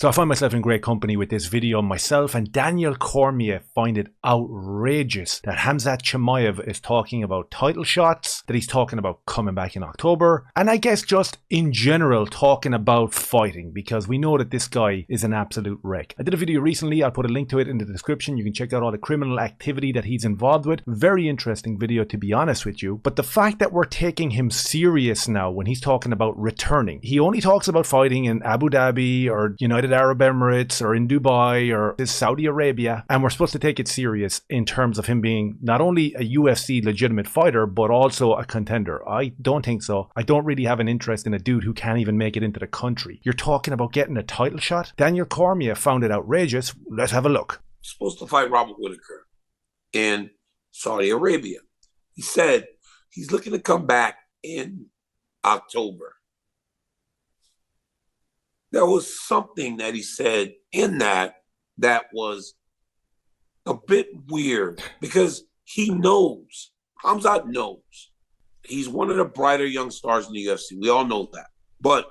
So I find myself in great company with this video. Myself and Daniel Cormier find it outrageous that Khamzat Chimaev is talking about title shots, that he's talking about coming back in October, and I guess just in general talking about fighting, because we know that this guy is an absolute wreck. I did a video recently, I'll put a link to it in the description. You can check out all the criminal activity that he's involved with. Very interesting video, to be honest with you. But the fact that we're taking him serious now when he's talking about returning. He only talks about fighting in Abu Dhabi or United Arab Emirates or in Dubai or Saudi Arabia, and we're supposed to take it serious in terms of him being not only a UFC legitimate fighter but also a contender. I don't think so. I don't really have an interest in a dude who can't even make it into the country. You're talking about getting a title shot? Daniel Cormier found it outrageous. Let's have a look. Supposed to fight Robert Whittaker in Saudi Arabia. He said he's looking to come back in October. There was something that he said in that was a bit weird, because he knows, Khamzat knows, he's one of the brighter young stars in the UFC. We all know that. But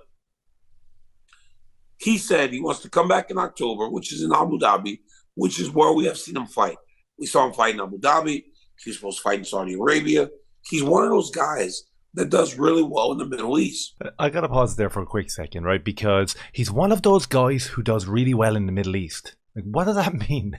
he said he wants to come back in October, which is in Abu Dhabi, which is where we have seen him fight. We saw him fight in Abu Dhabi. He was supposed to fight in Saudi Arabia. He's one of those guys that does really well in the Middle East. I gotta pause there for a quick second, right? Because he's one of those guys who does really well in the Middle East. Like, what does that mean?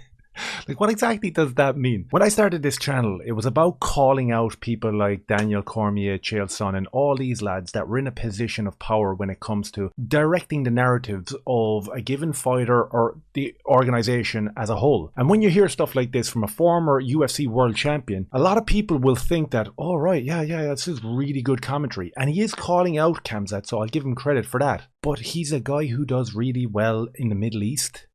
Like, what exactly does that mean? When I started this channel, it was about calling out people like Daniel Cormier, Chael Sonnen, and all these lads that were in a position of power when it comes to directing the narratives of a given fighter or the organization as a whole. And when you hear stuff like this from a former UFC world champion, a lot of people will think that, oh right, yeah, this is really good commentary. And he is calling out Khamzat, so I'll give him credit for that. But he's a guy who does really well in the Middle East.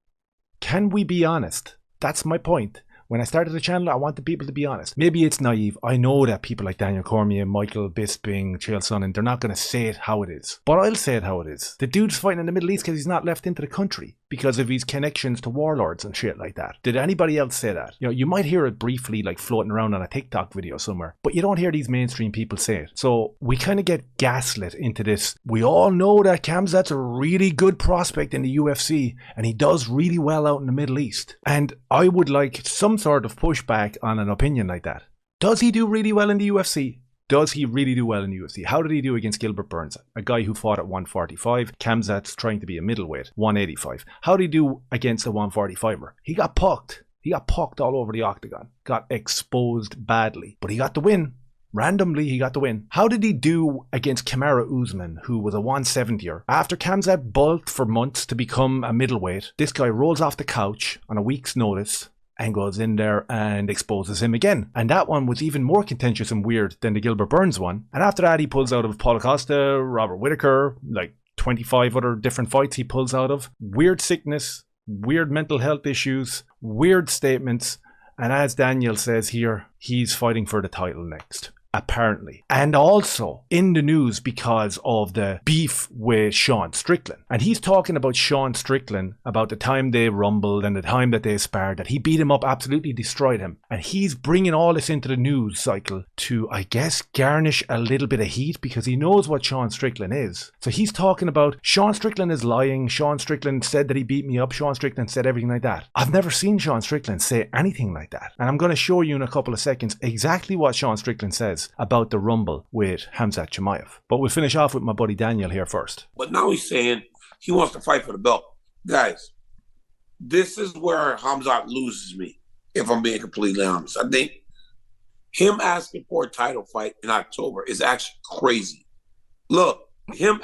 Can we be honest? That's my point. When I started the channel, I wanted people to be honest. Maybe it's naive. I know that people like Daniel Cormier, Michael Bisping, Chael Sonnen, they're not going to say it how it is. But I'll say it how it is. The dude's fighting in the Middle East because he's not left into the country because of his connections to warlords and shit like that. Did anybody else say that? You might hear it briefly, like floating around on a TikTok video somewhere, but you don't hear these mainstream people say it. So we kind of get gaslit into this. We all know that Khamzat's a really good prospect in the UFC and he does really well out in the Middle East. And I would like some sort of pushback on an opinion like that. Does he do really well in the UFC? Does he really do well in the UFC? How did he do against Gilbert Burns, a guy who fought at 145? Khamzat's trying to be a middleweight, 185. How did he do against a 145er? He got pucked. He got pucked all over the octagon. Got exposed badly. But he got the win. Randomly, he got the win. How did he do against Kamaru Usman, who was a 170er? After Khamzat bulked for months to become a middleweight, this guy rolls off the couch on a week's notice and goes in there and exposes him again. And that one was even more contentious and weird than the Gilbert Burns one. And after that, he pulls out of Paulo Costa, Robert Whittaker, like 25 other different fights he pulls out of. Weird sickness, weird mental health issues, weird statements. And as Daniel says here, he's fighting for the title next. Apparently. And also in the news because of the beef with Sean Strickland. And he's talking about Sean Strickland, about the time they rumbled and the time that they sparred, that he beat him up, absolutely destroyed him. And he's bringing all this into the news cycle to, I guess, garnish a little bit of heat because he knows what Sean Strickland is. So he's talking about Sean Strickland is lying. Sean Strickland said that he beat me up. Sean Strickland said everything like that. I've never seen Sean Strickland say anything like that. And I'm going to show you in a couple of seconds exactly what Sean Strickland says about the rumble with Khamzat Chimaev. But we'll finish off with my buddy Daniel here first. But now he's saying he wants to fight for the belt. Guys, this is where Khamzat loses me, if I'm being completely honest. I think him asking for a title fight in October is actually crazy. Look, him...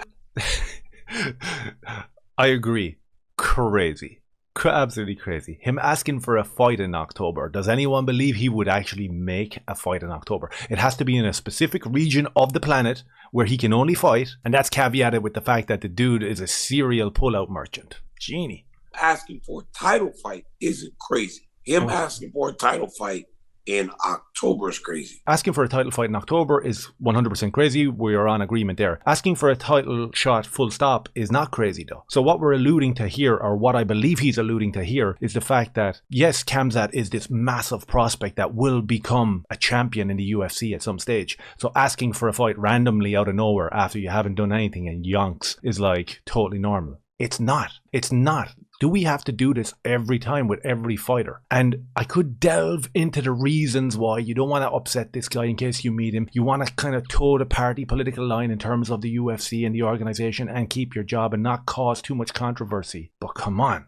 I agree. Crazy. Absolutely crazy. Him asking for a fight in October. Does anyone believe he would actually make a fight in October? It has to be in a specific region of the planet where he can only fight. And that's caveated with the fact that the dude is a serial pullout merchant. Genie. Asking for a title fight isn't crazy. Him asking for a title fight in October is crazy. Asking for a title fight in October is 100% crazy. We are on agreement there. Asking for a title shot full stop is not crazy though. So what we're alluding to here, or what I believe he's alluding to here, is the fact that yes, Khamzat is this massive prospect that will become a champion in the UFC at some stage. So asking for a fight randomly out of nowhere after you haven't done anything and yonks is like totally normal. It's not. It's not. Do we have to do this every time with every fighter? And I could delve into the reasons why you don't want to upset this guy in case you meet him. You want to kind of toe the party political line in terms of the UFC and the organization and keep your job and not cause too much controversy. But come on.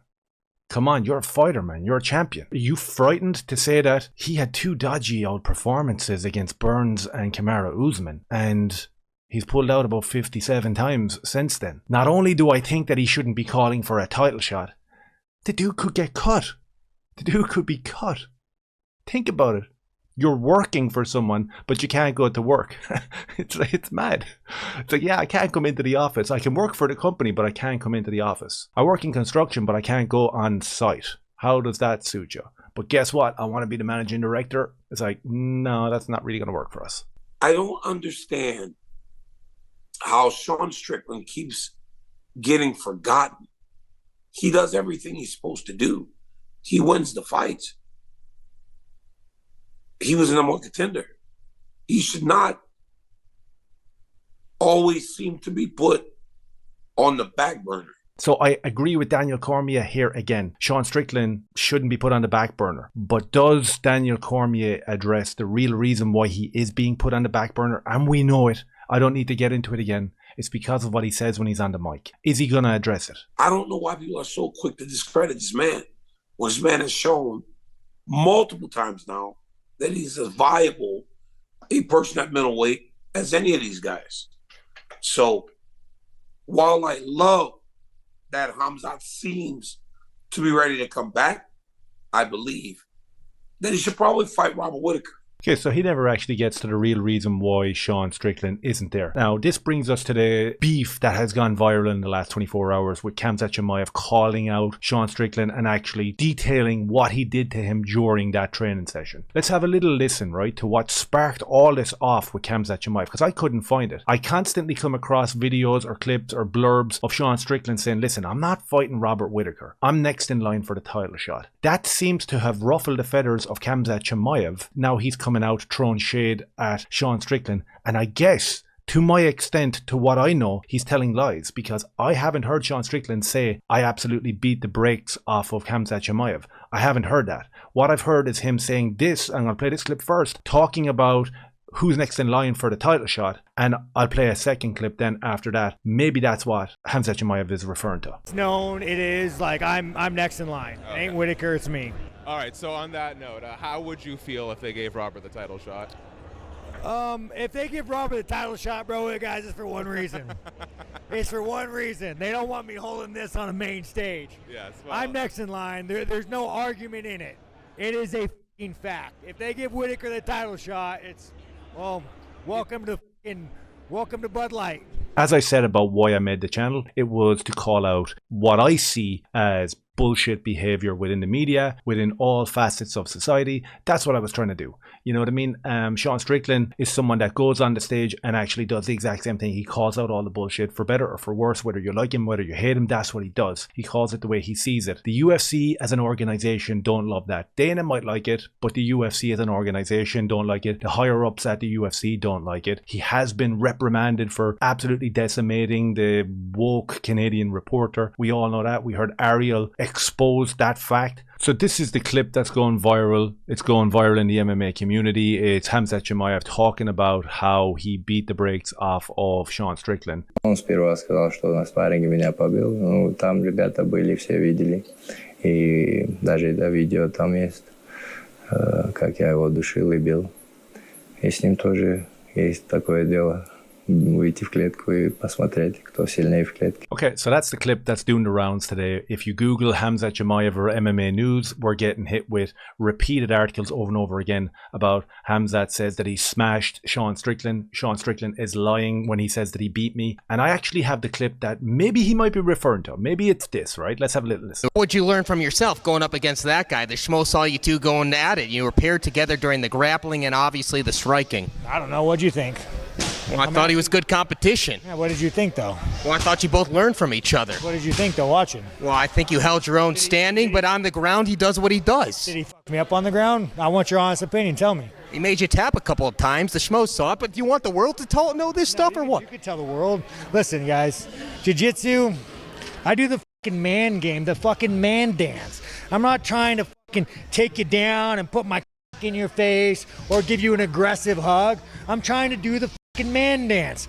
Come on, you're a fighter, man. You're a champion. Are you frightened to say that he had 2 dodgy old performances against Burns and Kamaru Usman, and he's pulled out about 57 times since then? Not only do I think that he shouldn't be calling for a title shot, the dude could get cut. The dude could be cut. Think about it. You're working for someone, but you can't go to work. It's mad. It's like, yeah, I can't come into the office. I can work for the company, but I can't come into the office. I work in construction, but I can't go on site. How does that suit you? But guess what? I want to be the managing director. It's like, no, that's not really going to work for us. I don't understand how Sean Strickland keeps getting forgotten. He does everything he's supposed to do. He wins the fights. He was the number 1 contender. He should not always seem to be put on the back burner. So I agree with Daniel Cormier here again. Sean Strickland shouldn't be put on the back burner. But does Daniel Cormier address the real reason why he is being put on the back burner? And we know it. I don't need to get into it again. It's because of what he says when he's on the mic. Is he going to address it? I don't know why people are so quick to discredit this man. Well, this man has shown multiple times now that he's as viable a person at middleweight as any of these guys. So while I love that Khamzat seems to be ready to come back, I believe that he should probably fight Robert Whittaker. Okay, so he never actually gets to the real reason why Sean Strickland isn't there. Now, this brings us to the beef that has gone viral in the last 24 hours with Khamzat Chimaev calling out Sean Strickland and actually detailing what he did to him during that training session. Let's have a little listen, right, to what sparked all this off with Khamzat Chimaev, because I couldn't find it. I constantly come across videos or clips or blurbs of Sean Strickland saying, listen, I'm not fighting Robert Whittaker. I'm next in line for the title shot. That seems to have ruffled the feathers of Khamzat Chimaev. Now he's coming out throwing shade at Sean Strickland, and I guess to my extent, to what I know, he's telling lies, because I haven't heard Sean Strickland say I absolutely beat the brakes off of Khamzat Chimaev. I haven't heard that. What I've heard is him saying this, and I'll play this clip first, talking about who's next in line for the title shot, and I'll play a second clip then after that. Maybe that's what Khamzat Chimaev is referring to. It's known, it is like I'm next in line. Okay. It ain't Whittaker, it's me. All right, so on that note, how would you feel if they gave Robert the title shot? If they give Robert the title shot, bro, guys, it's for one reason. It's for one reason. They don't want me holding this on a main stage. Yes. Well, I'm next in line. There's no argument in it. It is a f***ing fact. If they give Whittaker the title shot, it's, well, welcome to Bud Light. As I said about why I made the channel, it was to call out what I see as bullshit behavior within the media, within all facets of society. That's what I was trying to do. You know what I mean? Sean Strickland is someone that goes on the stage and actually does the exact same thing. He calls out all the bullshit, for better or for worse, whether you like him, whether you hate him, that's what he does. He calls it the way he sees it. The UFC as an organization don't love that. Dana might like it, but the UFC as an organization don't like it. The higher ups at the UFC don't like it. He has been reprimanded for absolutely decimating the woke Canadian reporter. We all know that. We heard Ariel expose that fact. So this is the clip that's going viral. It's going viral in the MMA community. It's Khamzat Chimaev talking about how he beat the brakes off of Sean Strickland. Он сперва сказал, что на спарринге меня побил. Ну, там ребята были, все видели. И даже это видео там есть, как я его душил и бил. И с ним тоже есть такое дело. Выйти в клетку и посмотреть, кто сильнее в клетке. Okay, so that's the clip that's doing the rounds today. If you Google Khamzat Chimaev or MMA news, we're getting hit with repeated articles over and over again about Khamzat says that he smashed Sean Strickland. Sean Strickland is lying when he says that he beat me. And I actually have the clip that maybe he might be referring to. Maybe it's this, right? Let's have a little listen. What'd you learn from yourself going up against that guy? The Schmo saw you two going at it. You were paired together during the grappling and obviously the striking. I don't know. What'd you think? Well, I thought he was good competition. Yeah, what did you think, though? Well, I thought you both learned from each other. What did you think, though, watching? Well, I think you held your own standing, but on the ground, he does what he does. Did he fuck me up on the ground? I want your honest opinion. Tell me. He made you tap a couple of times. The Schmo saw it, but do you want the world to know this stuff or what? You could tell the world. Listen, guys, jiu-jitsu, I do the fucking man game, the fucking man dance. I'm not trying to fucking take you down and put my in your face or give you an aggressive hug. I'm trying to do the fucking man dance.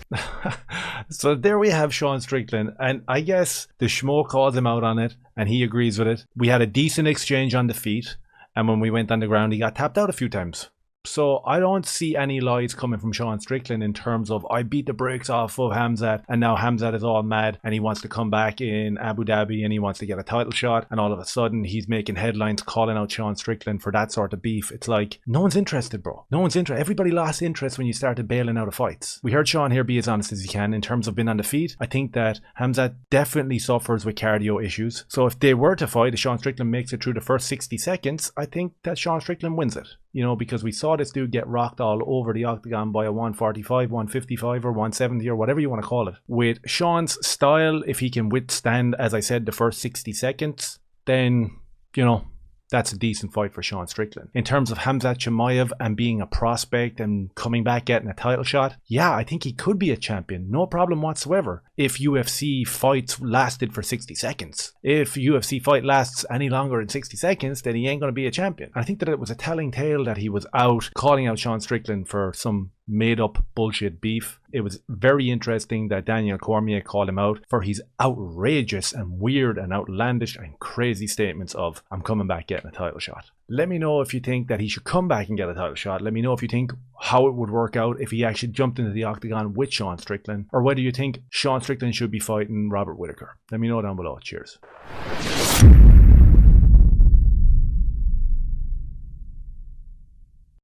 So there we have Sean Strickland, and I guess the schmo calls him out on it and he agrees with it. We had a decent exchange on the feet, and when we went on the ground he got tapped out a few times. So I don't see any lies coming from Sean Strickland in terms of I beat the brakes off of Khamzat and now Khamzat is all mad and he wants to come back in Abu Dhabi and he wants to get a title shot, and all of a sudden he's making headlines calling out Sean Strickland for that sort of beef. It's like, no one's interested, bro. No one's interested. Everybody lost interest when you started bailing out of fights. We heard Sean here be as honest as he can in terms of being on the feet. I think that Khamzat definitely suffers with cardio issues. So if they were to fight, if Sean Strickland makes it through the first 60 seconds, I think that Sean Strickland wins it. You know, because we saw this dude get rocked all over the octagon by a 145, 155 or 170 or whatever you want to call it. With Sean's style, if he can withstand, as I said, the first 60 seconds, then, you know, that's a decent fight for Sean Strickland. In terms of Khamzat Chimaev and being a prospect and coming back getting a title shot, yeah, I think he could be a champion. No problem whatsoever. If UFC fights lasted for 60 seconds. If UFC fight lasts any longer than 60 seconds, then he ain't going to be a champion. I think that it was a telling tale that he was out calling out Sean Strickland for some made up bullshit beef. It was very interesting that Daniel Cormier called him out for his outrageous and weird and outlandish and crazy statements of, I'm coming back getting a title shot. Let me know if you think that he should come back and get a title shot. Let me know if you think how it would work out if he actually jumped into the octagon with Sean Strickland, or whether you think Sean Strickland should be fighting Robert Whittaker. Let me know down below. Cheers.